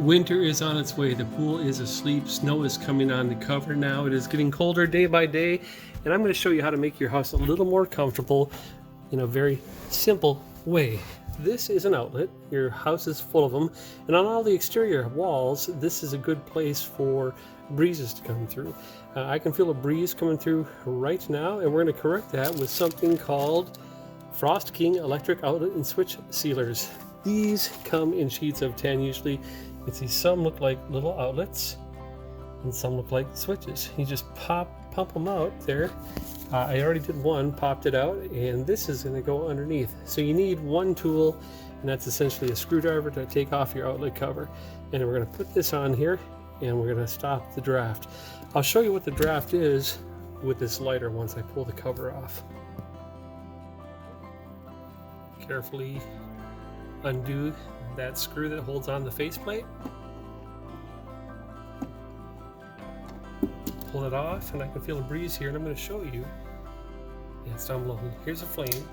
Winter is on its way. The pool is asleep. Snow is coming on the cover now. It is getting colder day by day. And I'm going to show you how to make your house a little more comfortable in a very simple way. This is an outlet. Your house is full of them. And on all the exterior walls, this is a good place for breezes to come through. I can feel a breeze coming through right now. And we're going to correct that with something called Frost King electric outlet and switch sealers. These come in sheets of 10 usually. You can see some look like little outlets and some look like switches. You just pump them out there. I already did one, popped it out, and this is going to go underneath. So you need one tool, and that's essentially a screwdriver to take off your outlet cover. And we're going to put this on here, and we're going to stop the draft. I'll show you what the draft is with this lighter once I pull the cover off. Carefully undo that screw that holds on the faceplate. Pull it off, and I can feel a breeze here, and I'm going to show you. Yeah, it's down below. Here's a flame.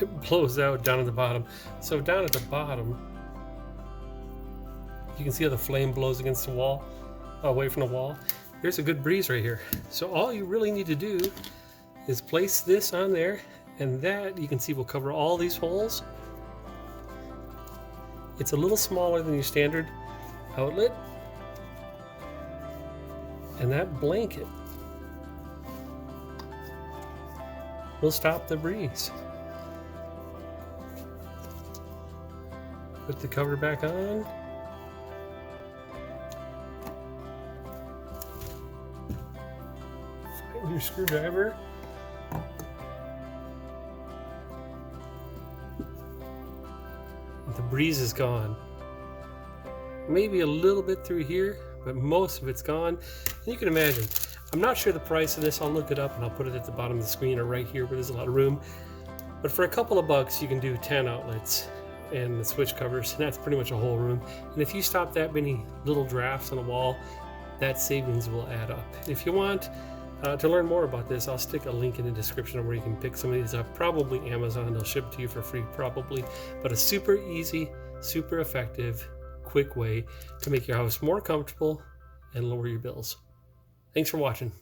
It blows out down at the bottom. So down at the bottom, you can see how the flame blows against the wall, away from the wall. There's a good breeze right here. So all you really need to do is place this on there, and that you can see will cover all these holes. It's a little smaller than your standard outlet, and that blanket will stop the breeze. Put the cover back on. Find your screwdriver. The breeze is gone. Maybe a little bit through here, but most of it's gone. And you can imagine, I'm not sure the price of this. I'll look it up and I'll put it at the bottom of the screen or right here where there's a lot of room. But for a couple of bucks, you can do 10 outlets and the switch covers, and that's pretty much a whole room. And if you stop that many little drafts on a wall, that savings will add up. If you want to learn more about this, I'll stick a link in the description where you can pick some of these up. Probably Amazon, they'll ship to you for free, probably. But a super easy, super effective, quick way to make your house more comfortable and lower your bills. Thanks for watching.